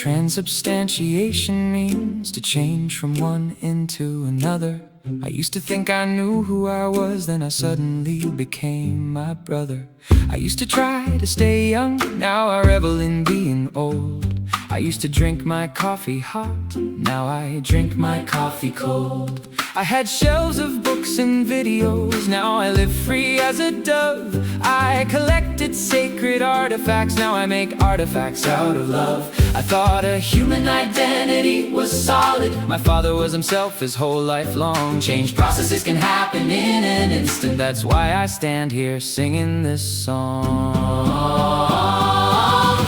Transubstantiation means to change from one into another. I used to think I knew who I was, then I suddenly became my brother. I used to try to stay young, now I revel in being old. I used to drink my coffee hot, now I drink my coffee cold. I had shelves of books and videos, now I live free as a dove. I collected sacred artifacts, now I make artifacts out of love. I thought a human identity was solid. My father was himself his whole life long. Change processes can happen in an instant. That's why I stand here singing this song.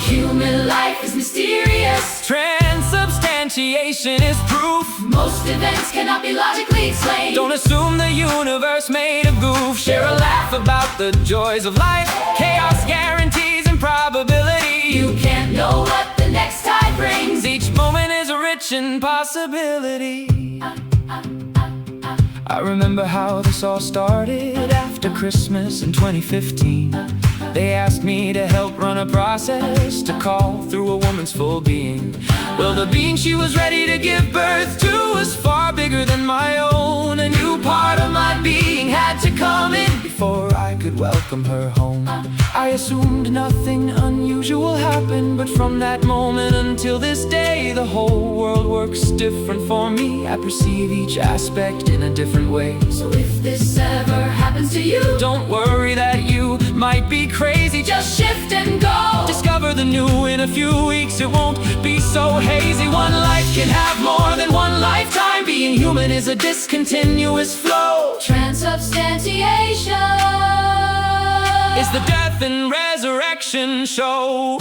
Human life is mysterious. Transubstantiation is proof. Most events cannot be logically explained. Don't assume the universe made a goof. Share a laugh about the joys of life. Chaos guarantees improbability. You can't know what the next tide brings. Each moment is rich in possibility. I remember how this all started after Christmas in 2015. They asked me to help run a process to call through a woman's full being. Well, the being she was ready to give birth to was far bigger than my own. A new part of my being had to come in before I could welcome her home. I assumed nothing unusual happened, but from that moment until this day, the whole world works different for me. I perceive each aspect in a different way. So if this ever happens to you, don't worry that you might be crazy. Just shift and go. Discover the new in a few weeks. It won't be so hazy. One life can have more than one lifetime. Being human is a discontinuous flow. Transubstantiation is the death and resurrection show.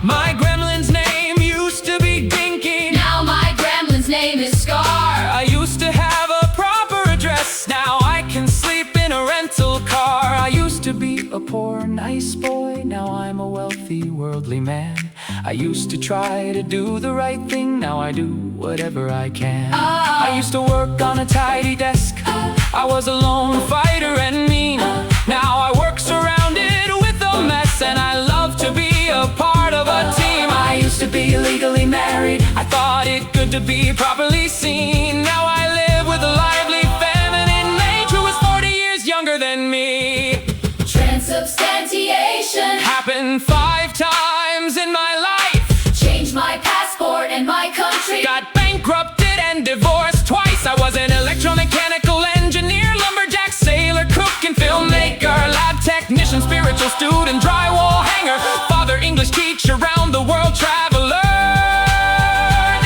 My gremlin's name used to be Dinky. Now my gremlin's name is Scar. I used to have a proper address. Now I can sleep in a rental car. I used to be a poor, nice boy. Now I'm a wealthy, worldly man. I used to try to do the right thing. Now I do whatever I can. I used to work on a tidy desk. I was a lone fighter and mean. Now I work surrounded with a mess, and I love to be a part of a team. I used to be legally married. I thought it good to be properly seen. Now I live with a lively feminine mate who is 40 years younger than me. Transubstantiation happened 5 times in my life. Changed my passport and my country. Got bankrupted and divorced twice. I was an electromechanical engineer, lumberjack, sailor, cook, and filmmaker, lab technician, spiritual student, drywall hanger, father, English teacher, round the world traveler.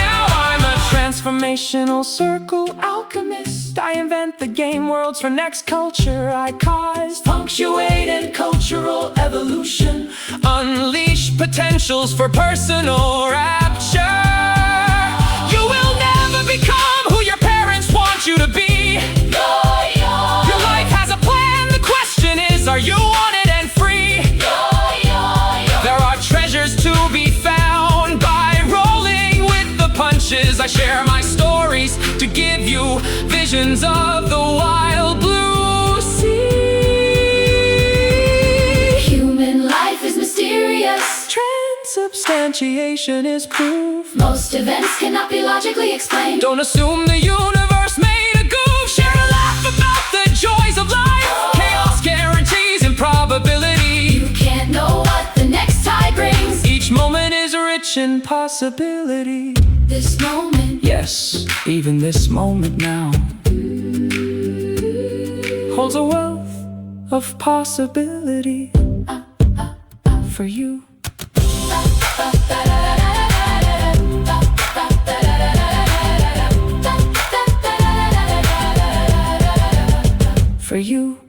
Now I'm a transformational circle alchemist. I invent the game worlds for next culture. I cause punctuated cultural evolution. Unleash potentials for personal rapture. You will never become who your parents want you to be. Your life has a plan. The question is, are you wanted and free? There are treasures to be found by rolling with the punches. I share my stories to give you visions of the wild blue sea. Human life is mysterious. Transubstantiation is proof. Most events cannot be logically explained. Don't assume the universe made a goof. Share a laugh about the joys of life. Chaos guarantees improbability. You can't know what the next tide brings. Each moment is rich in possibility. This moment, yes, even this moment now, holds a wealth of possibility for you. For you.